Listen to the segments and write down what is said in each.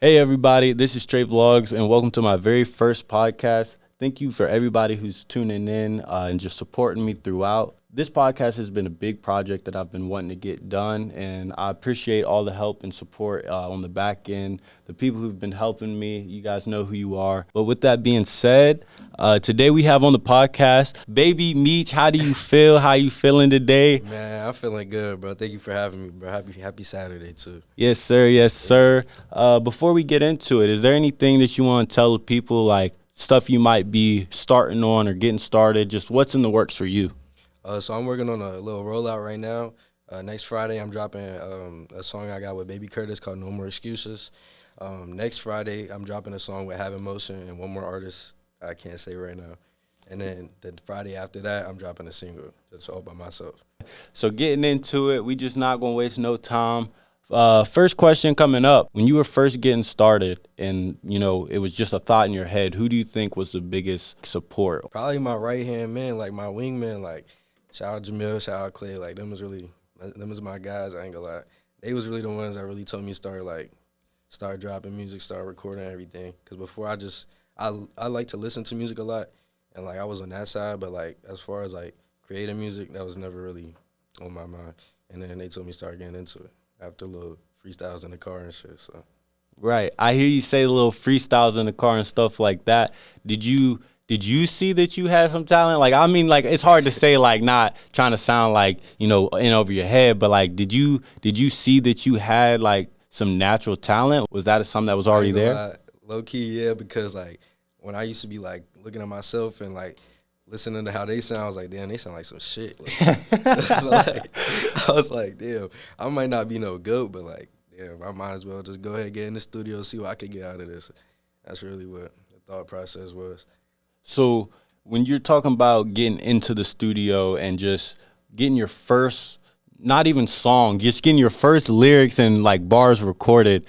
Hey everybody, this is Straight Vlogs and welcome to my very first podcast. Thank you for everybody who's tuning in and just supporting me throughout. This podcast has been a big project that I've been wanting to get done, and I appreciate all the help and support on the back end. The people who've been helping me, you guys know who you are. But with that being said, today we have on the podcast BabyMeech. How do you feel? How you feeling today? Man, I'm feeling good, bro. Thank you for having me, bro. Happy Saturday, too. Yes, sir. Yes, sir. Before we get into it, is there anything that you want to tell people, like stuff you might be starting on or getting started? Just what's in the works for you? So I'm working on a little rollout right now. Next Friday, I'm dropping a song I got with Baby Curtis called No More Excuses. Next Friday, I'm dropping a song with Have Emotion and one more artist I can't say right now. And then the Friday after that, I'm dropping a single that's all by myself. So getting into it, we just not going to waste no time. First question coming up, when you were first getting started and, it was just a thought in your head, who do you think was the biggest support? Probably my right-hand man, like my wingman, like shout out Jamil, shout out Clay, like them was my guys, I ain't gonna lie. They was really the ones that really told me start dropping music, start recording everything. Cause before I like to listen to music a lot, and like I was on that side, but like as far as like creating music, that was never really on my mind. And then they told me start getting into it after little freestyles in the car and shit. So Right. I hear you say little freestyles in the car and stuff like that. Did you see that you had some talent? Like, I mean, like, it's hard to say, like, not trying to sound like, in over your head, but like, did you see that you had like some natural talent? Was that something that was already there? Low key, yeah, because like when I used to be like looking at myself and like listening to how they sound, I was like, damn, they sound like some shit. Like, so like, I was like, damn, I might not be no goat, but like, damn, I might as well just go ahead and get in the studio, see what I could get out of this. That's really what the thought process was. So when you're talking about getting into the studio and just getting your first, not even song, just getting your first lyrics and like bars recorded,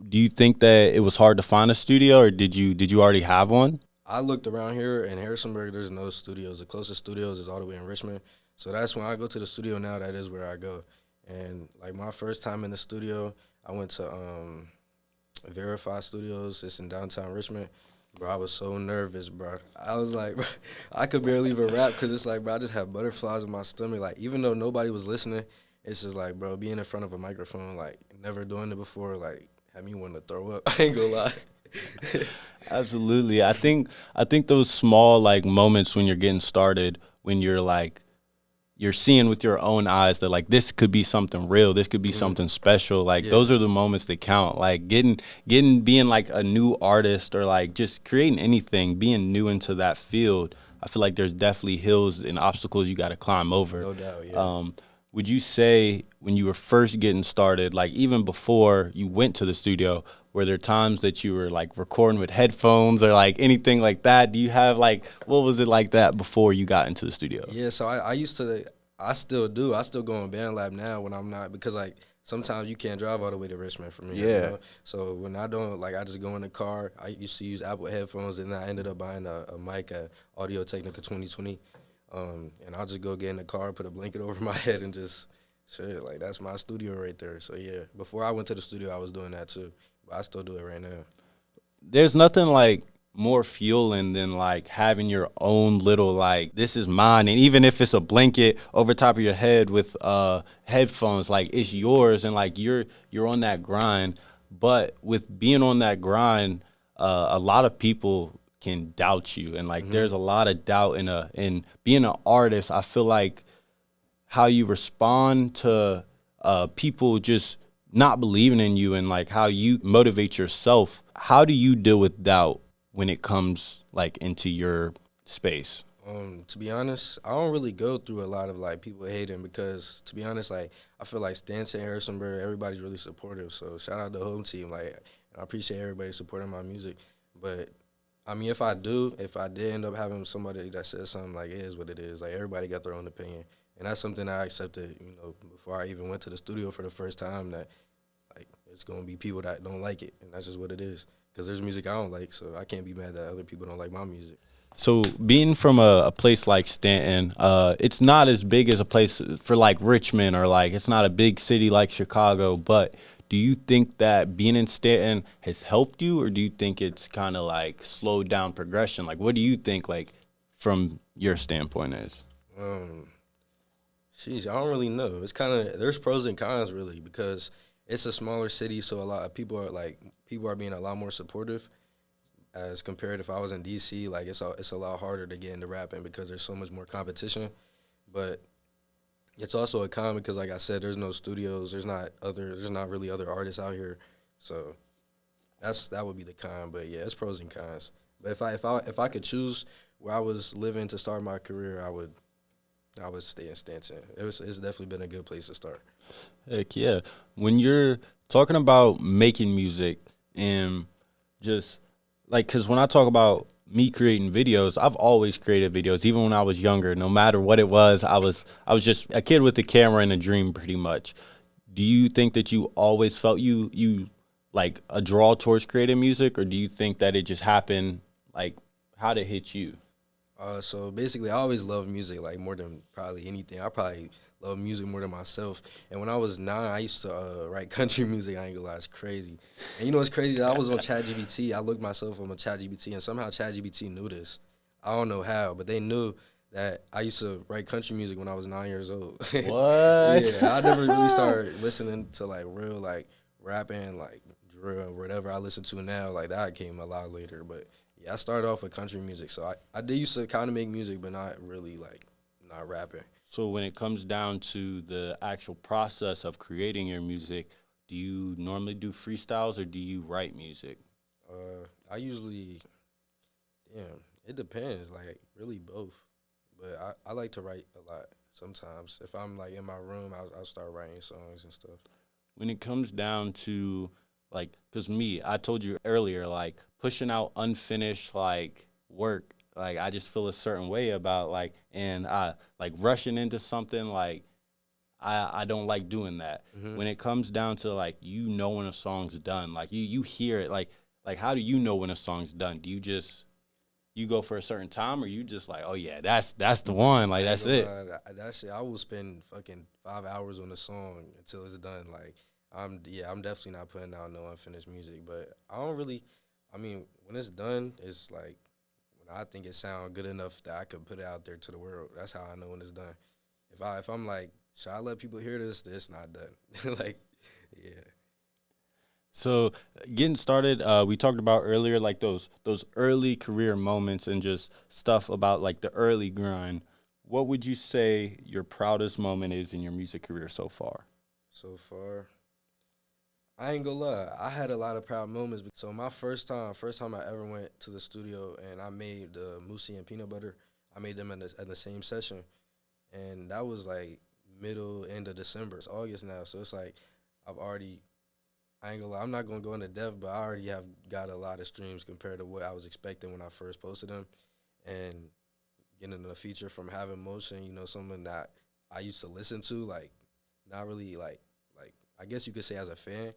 do you think that it was hard to find a studio, or did you already have one? I looked around here in Harrisonburg, there's no studios. The closest studios is all the way in Richmond. So that's when I go to the studio now, that is where I go. And like my first time in the studio, I went to Verify Studios. It's in downtown Richmond. Bro, I was so nervous, bro. I was like, bro, I could barely even rap because it's like, bro, I just have butterflies in my stomach. Like, even though nobody was listening, it's just like, bro, being in front of a microphone, like, never doing it before, like, had me want to throw up. I ain't gonna lie. Absolutely. I think those small like moments when you're getting started, when you're like, you're seeing with your own eyes that like this could be something real, this could be something special. Like those are the moments that count. Like being like a new artist or like just creating anything, being new into that field. I feel like there's definitely hills and obstacles you got to climb over. No doubt, yeah. Would you say when you were first getting started, like even before you went to the studio, were there times that you were like recording with headphones or like anything like that? Do you have like, what was it like that before you got into the studio? Yeah, so I used to, I still do. I still go on band lab now when I'm not, because like sometimes you can't drive all the way to Richmond from here. Yeah. You know? So when I don't, like I just go in the car. I used to use Apple headphones, and I ended up buying a mic, a Audio Technica 2020. And I'll just go get in the car, put a blanket over my head, and just shit. Like that's my studio right there. So yeah, before I went to the studio, I was doing that too. But I still do it right now. There's nothing like more fueling than like having your own little like, this is mine. And even if it's a blanket over top of your head with headphones, like it's yours, and like you're on that grind. But with being on that grind, a lot of people can doubt you, and like there's a lot of doubt in being an artist. I feel like how you respond to people just not believing in you, and like how you motivate yourself. How do you deal with doubt when it comes like into your space? To be honest, I don't really go through a lot of like people hating, because to be honest, like I feel like Stanton, Harrisonburg, everybody's really supportive. So shout out to the home team. Like I appreciate everybody supporting my music. But I mean, if I did end up having somebody that says something, like it is what it is. Like everybody got their own opinion, and that's something I accepted. Before I even went to the studio for the first time, that like it's gonna be people that don't like it, and that's just what it is. Because there's music I don't like, so I can't be mad that other people don't like my music. So being from a place like Stanton, it's not as big as a place for like Richmond, or like it's not a big city like Chicago, but Do you think that being in Stanton has helped you, or do you think it's kind of like slowed down progression? Like, what do you think, like, from your standpoint is? Um, Sheesh, I don't really know. It's kind of there's pros and cons really because it's a smaller city, so a lot of people are being a lot more supportive as compared if I was in DC. Like it's a lot harder to get into rapping because there's so much more competition. But it's also a con because like I said, there's no studios, there's not really other artists out here, so that would be the con. But yeah, it's pros and cons. But if I could choose where I was living to start my career, I would stay in Stanton. It's definitely been a good place to start. Heck yeah. When you're talking about making music and just like, because when I talk about me creating videos, I've always created videos, even when I was younger. No matter what it was, I was just a kid with a camera and a dream, pretty much. Do you think that you always felt you like a draw towards creating music, or do you think that it just happened? Like, how did it hit you? So basically, I always loved music like more than probably anything. I probably love music more than myself. And when I was 9, I used to write country music. I ain't gonna lie, it's crazy. And you know what's crazy? I was on ChatGPT. I looked myself on ChatGPT, and somehow ChatGPT knew this. I don't know how, but they knew that I used to write country music when I was 9 years old. What? Yeah, I never really started listening to like real like rapping, like drill, whatever I listen to now. Like that came a lot later, but yeah, I started off with country music, so I did used to kind of make music, but not really like not rapping. So when it comes down to the actual process of creating your music, do you normally do freestyles or do you write music? I usually, damn, it depends, like really both. But I like to write a lot sometimes. If I'm like in my room, I'll start writing songs and stuff. When it comes down to like, because me, I told you earlier, like pushing out unfinished like work, like I just feel a certain way about like, and I like rushing into something like I don't like doing that. Hmm. When it comes down to like when a song's done, like you hear it, like how do you know when a song's done? Do you just you go for a certain time, or you just like, oh yeah, that's the one, like I ain't that's gonna it. lie, that shit. I will spend fucking 5 hours on a song until it's done. Like I'm definitely not putting out no unfinished music. But I don't really. I mean, when it's done, it's like when I think it sounds good enough that I could put it out there to the world. That's how I know when it's done. If I'm like, should I let people hear this? It's not done. Like, yeah. So getting started, we talked about earlier, like those early career moments and just stuff about like the early grind. What would you say your proudest moment is in your music career so far? So far, I ain't gonna lie. I had a lot of proud moments. So my first time I ever went to the studio and I made the Moosey and peanut butter. I made them in the same session, and that was like middle end of December. It's August now, so it's like I've already. I ain't gonna lie. I'm not gonna go into depth, but I already have got a lot of streams compared to what I was expecting when I first posted them, and getting a feature from Having Motion. You know, someone that I used to listen to, like not really like I guess you could say as a fan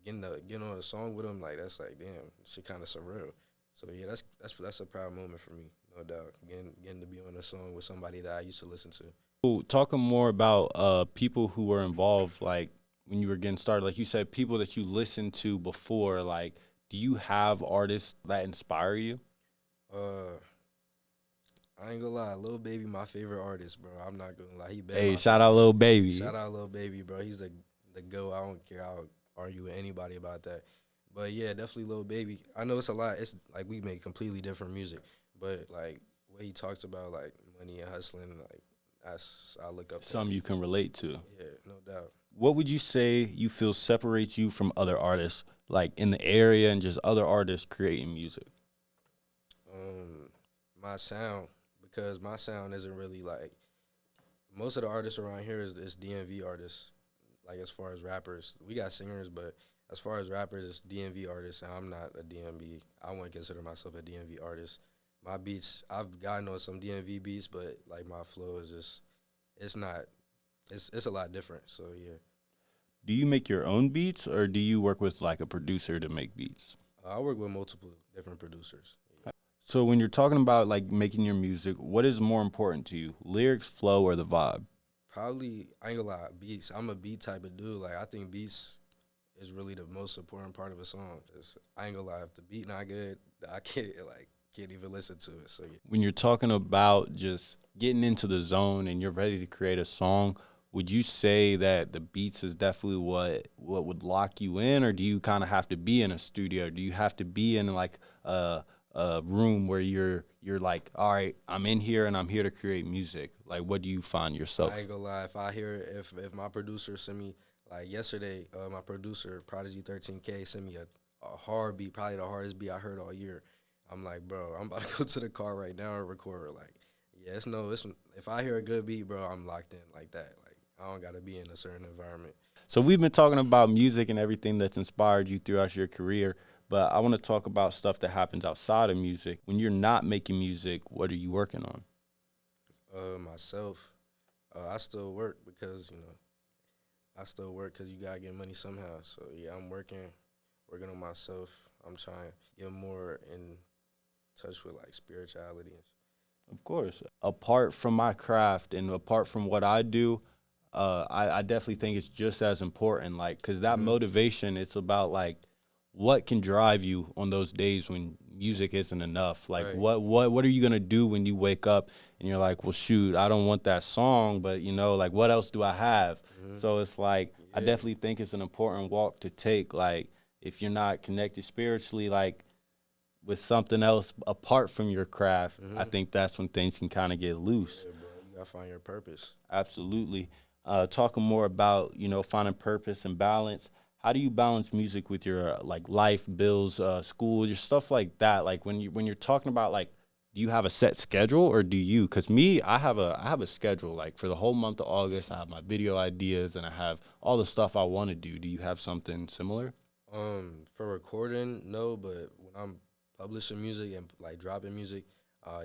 getting on a song with him, like that's like damn, shit kind of surreal. So yeah, that's a proud moment for me, no doubt. Getting to be on a song with somebody that I used to listen to. Well, talking more about people who were involved, like when you were getting started, like you said, people that you listened to before, like, do you have artists that inspire you? Uh, I ain't gonna lie, Lil Baby, my favorite artist, bro. I'm not gonna lie, he been Hey, my shout out favorite. Lil Baby. Shout out Lil Baby, bro. He's the go. I don't care. I'll argue with anybody about that. But yeah, definitely Lil Baby. I know it's a lot. It's like we make completely different music, but like what he talks about, like money and hustling, like that's I look up to him. Something you can relate to. Yeah, no doubt. What would you say you feel separates you from other artists, like in the area and just other artists creating music? Um, my sound because my sound isn't really like most of the artists around here is DMV artists. Like as far as rappers, we got singers, but as far as rappers, it's DMV artists, and I'm not a DMV. I wouldn't consider myself a DMV artist. My beats, I've gotten on some DMV beats, but like my flow is just, it's not, it's a lot different. So yeah, Do you make your own beats or do you work with like a producer to make beats? I work with multiple different producers. So when you're talking about like making your music, what is more important to you, lyrics, flow, or the vibe? Probably, I ain't gonna lie, beats. I'm a beat type of dude. Like I think beats is really the most important part of a song. 'Cause I ain't gonna lie, if the beat not good, I can't even listen to it. So yeah. When you're talking about just getting into the zone and you're ready to create a song, would you say that the beats is definitely what would lock you in, or do you kind of have to be in a studio? Do you have to be in like a room where you're like, all right, I'm in here and I'm here to create music? Like, what do you find yourself? I ain't gonna lie, if my producer sent me, like yesterday, my producer Prodigy 13K sent me a hard beat, probably the hardest beat I heard all year. I'm like, bro, I'm about to go to the car right now and record. Like, yeah, if I hear a good beat, bro, I'm locked in like that. Like, I don't gotta be in a certain environment. So we've been talking about music and everything that's inspired you throughout your career, but I want to talk about stuff that happens outside of music. When you're not making music, what are you working on? Myself, I still work because you gotta get money somehow. So yeah, I'm working on myself. I'm trying to get more in touch with like spirituality. Of course. Apart from my craft and apart from what I do, I definitely think it's just as important. Like, because that motivation, it's about like what can drive you on those days when music isn't enough. Like, Right. what are you gonna do when you wake up and you're like, well, shoot, I don't want that song, but like, what else do I have? So it's like, I Yeah. definitely think it's an important walk to take. Like, if you're not connected spiritually, like with something else apart from your craft, I think that's when things can kind of get loose. Yeah, bro, you gotta find your purpose. Absolutely. Talking more about, finding purpose and balance. How do you balance music with your like life, bills, school, your stuff like that? Like when you're talking about like, do you have a set schedule or do you? Because me, I have a schedule. Like for the whole month of August, I have my video ideas and I have all the stuff I want to do. Do you have something similar? For recording, no, but when I'm publishing music and like dropping music,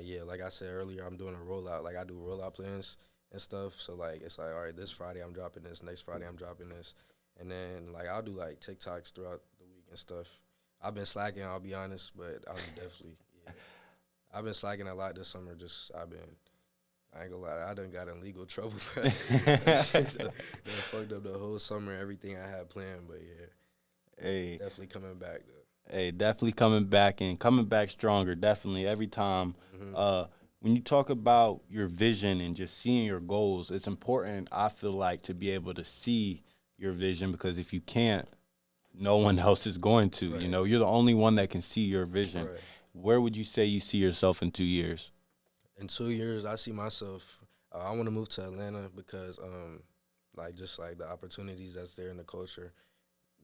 yeah, like I said earlier, I'm doing a rollout. Like I do rollout plans and stuff. So like it's like, all right, this Friday I'm dropping this, next Friday I'm dropping this, and then like I'll do like TikToks throughout the week and stuff. I've been slacking, I'll be honest, but I'm definitely yeah. I've been slacking a lot this summer. I ain't gonna lie, I done got in legal trouble. Bro. Done fucked up the whole summer, everything I had planned, but yeah. Hey, Definitely coming back though. hey, definitely coming back and coming back stronger. Definitely every time. When you talk about your vision and just seeing your goals, it's important, I feel like, to be able to see your vision, because if you can't, no one else is going to. Right. You're the only one that can see your vision. Right. Where would you say you see yourself in 2 years? In 2 years, I see myself. I want to move to Atlanta because, just like the opportunities that's there in the culture,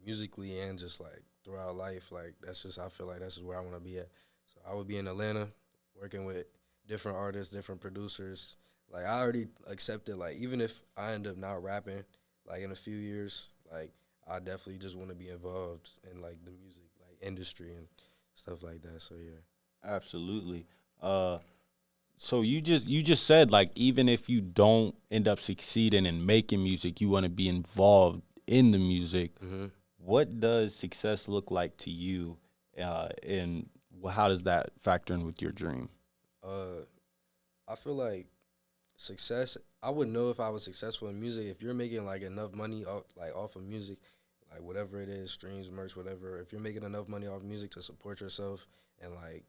musically and just like throughout life, like I feel like that's just where I want to be at. So I would be in Atlanta, working with different artists, different producers. Like I already accepted, like even if I end up not rapping, like in a few years, like I definitely just want to be involved in like the music like industry and stuff like that. So yeah. Absolutely. So you just said, like, even if you don't end up succeeding in making music, you want to be involved in the music. What does success look like to you, and how does that factor in with your dream? I feel like success. I would know if I was successful in music if you're making like enough money off of music, like whatever it is, streams, merch, whatever. If you're making enough money off music to support yourself and like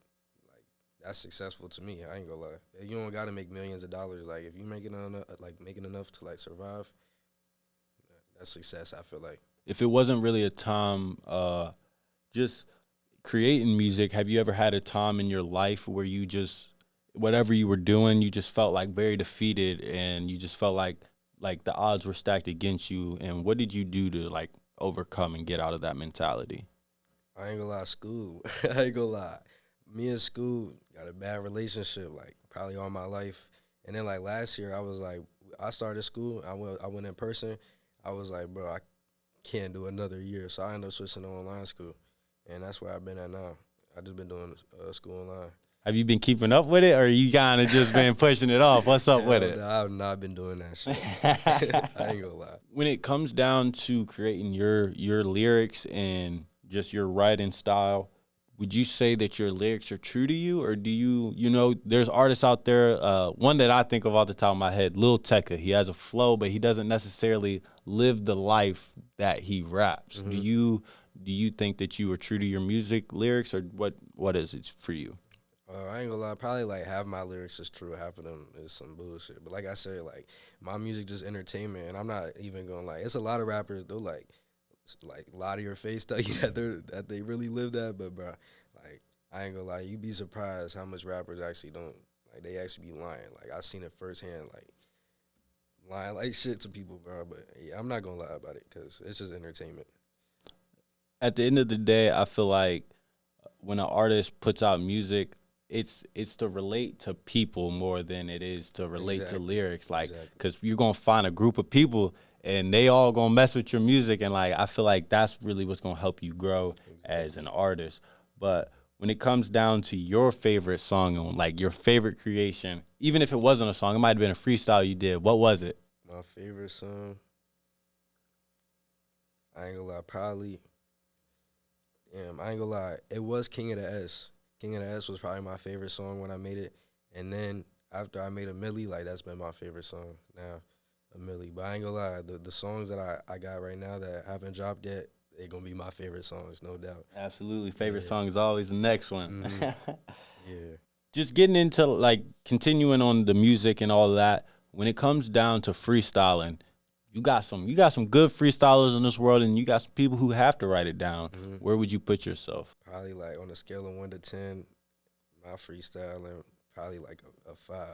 that's successful to me. I ain't gonna lie. You don't gotta make millions of dollars. Like if you making enough to like survive, that's success. I feel like. If it wasn't really a time, just creating music, have you ever had a time in your life where you just, whatever you were doing, you just felt like very defeated and you just felt like the odds were stacked against you? And what did you do to like overcome and get out of that mentality? I ain't gonna lie, school. I ain't gonna lie. Me and school got a bad relationship, like probably all my life. And then like last year, I started school. I went in person. I was like, bro, I can't do another year. So I ended up switching to online school. And that's where I've been at now. I just been doing school online. Have you been keeping up with it, or you kind of just been pushing it off? What's up with it? I've not been doing that shit. I ain't gonna lie. When it comes down to creating your lyrics and just your writing style, would you say that your lyrics are true to you, or do you, there's artists out there, one that I think of off the top of my head, Lil Tecca. He has a flow, but he doesn't necessarily live the life that he raps. Mm-hmm. Do you think that you are true to your music lyrics, or what is it for you? I ain't gonna lie, probably like half my lyrics is true, half of them is some bullshit. But like I said, like my music just entertainment, and I'm not even gonna lie. It's a lot of rappers they'll like lie to your face, tell you that they really live that. But bro, like I ain't gonna lie, you be surprised how much rappers actually don't like. They actually be lying. Like I seen it firsthand, like lying like shit to people, bro. But yeah, I'm not gonna lie about it because it's just entertainment. At the end of the day, I feel like when an artist puts out music, it's to relate to people more than it is to relate to lyrics. Like, because you're going to find a group of people and they all going to mess with your music. And, like, I feel like that's really what's going to help you grow as an artist. But when it comes down to your favorite song and, like, your favorite creation, even if it wasn't a song, it might have been a freestyle you did. What was it? My favorite song, I ain't gonna lie, probably, I ain't gonna lie, it was King of the S. King of the S was probably my favorite song when I made it. And then after I made a Millie, like that's been my favorite song now, a Millie. But I ain't gonna lie, the songs that I got right now that haven't dropped yet, they're gonna be my favorite songs, no doubt. Absolutely. Favorite song is always the next one. Mm-hmm. Yeah. Just getting into like continuing on the music and all that, when it comes down to freestyling, you got some good freestylers in this world, and you got some people who have to write it down. Mm-hmm. Where would you put yourself? Probably like on a scale of 1 to 10, my freestyling probably like a 5.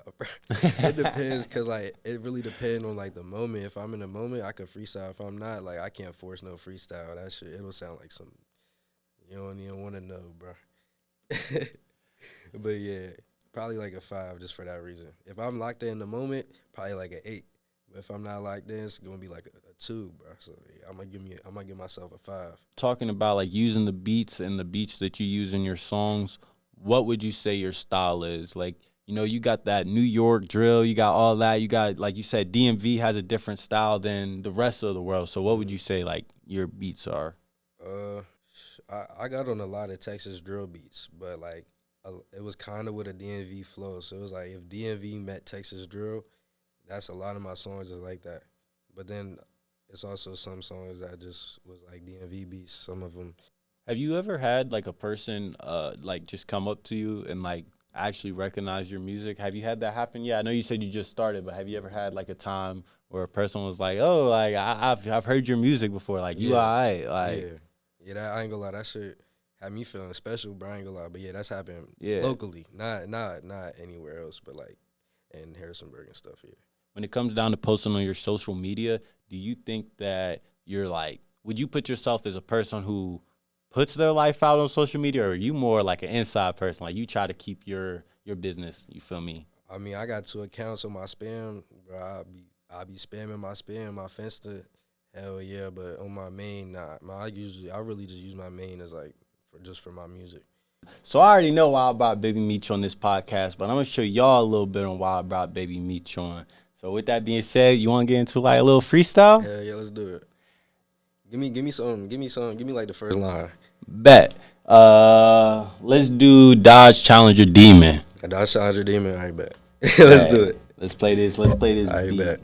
It depends, cause like it really depends on like the moment. If I'm in the moment, I could freestyle. If I'm not, like I can't force no freestyle. That shit, it'll sound like some you don't even want to know, bro. But yeah, probably like a 5 just for that reason. If I'm locked in the moment, probably like an 8. But if I'm not locked in, it's gonna be like a 2, bro. So yeah, I'm gonna give myself a 5. Talking about like using the beats and the beats that you use in your songs, what would you say your style is? Like, you got that New York drill, you got all that. You got, like you said, DMV has a different style than the rest of the world. So what would you say like your beats are? I got on a lot of Texas drill beats, but like it was kind of with a DMV flow. So it was like if DMV met Texas drill, that's a lot of my songs is like that. But then it's also some songs that just was like DMV beats, some of them. Have you ever had like a person like just come up to you and like actually recognize your music? Have you had that happen? Yeah, I know you said you just started, but have you ever had like a time where a person was like, "Oh, like I've heard your music before, like you alright?" Like yeah, that I ain't gonna lie, that shit had me feeling special, bro. I ain't gonna lie, but yeah, that's happened locally, not anywhere else, but like in Harrisonburg and stuff here. When it comes down to posting on your social media, do you think that you're like, would you put yourself as a person who puts their life out on social media, or are you more like an inside person? Like you try to keep your business, you feel me? I mean, I got 2 accounts on my spam, bro. I be spamming my spam, my Finsta, hell yeah. But on my main, nah. I really just use my main as like for my music. So I already know why I brought BabyMeech on this podcast, but I'm gonna show y'all a little bit on why I brought BabyMeech on. So with that being said, you want to get into like a little freestyle? Yeah, let's do it. Give me some. Give me like the first line. Bet. Let's do Dodge Challenger Demon. A Dodge Challenger Demon. All right, bet. Let's do it. Let's play this. All right, bet.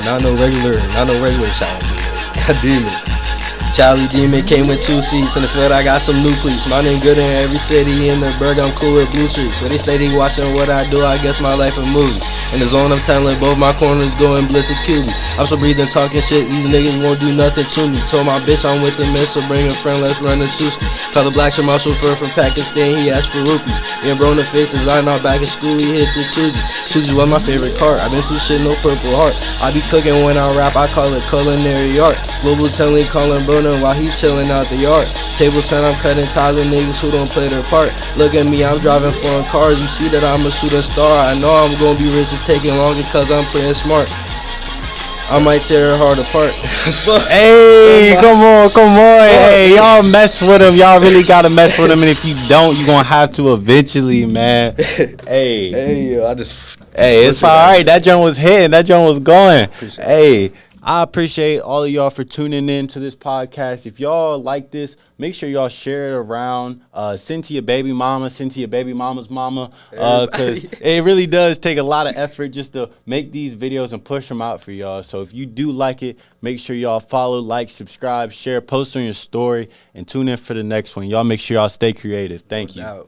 Not no regular Challenger. Demon. Charlie Demon came with 2 seats. In the field, I got some new cleats. My name good in every city. In the burg, I'm cool with blue streaks. When they steady watching what I do, I guess my life a movie. In the zone, I'm telling both my corners going bliss of QB. I'm so breathing, talking shit. These niggas won't do nothing to me. Told my bitch I'm with the miss, so bring a friend, let's run the sushi. Call the black shirt, my chauffeur from Pakistan, he asked for rupees. Me and bro in the faces, I not back in school, he hit the Tuesday. Tuesday was my favorite car. I been through shit, no purple heart. I be cooking when I rap, I call it culinary art. Global telling, calling Bruno while he chilling out the yard. Table 10, I'm cutting ties with niggas who don't play their part. Look at me, I'm driving foreign cars. You see that I'm a shooting star. I know I'm gonna be rich, it's taking longer cause I'm playing smart. I might tear her heart apart. Hey, come on. Hey, y'all mess with him. Y'all really gotta mess with him, and if you don't, you gonna have to eventually, man. Hey, yo, Hey, it's all right. That joint was hitting. That joint was going. Hey, I appreciate all of y'all for tuning in to this podcast. If y'all like this, make sure y'all share it around. Send to your baby mama, send to your baby mama's mama. Because it really does take a lot of effort just to make these videos and push them out for y'all. So if you do like it, make sure y'all follow, like, subscribe, share, post on your story, and tune in for the next one. Y'all make sure y'all stay creative. Thank you.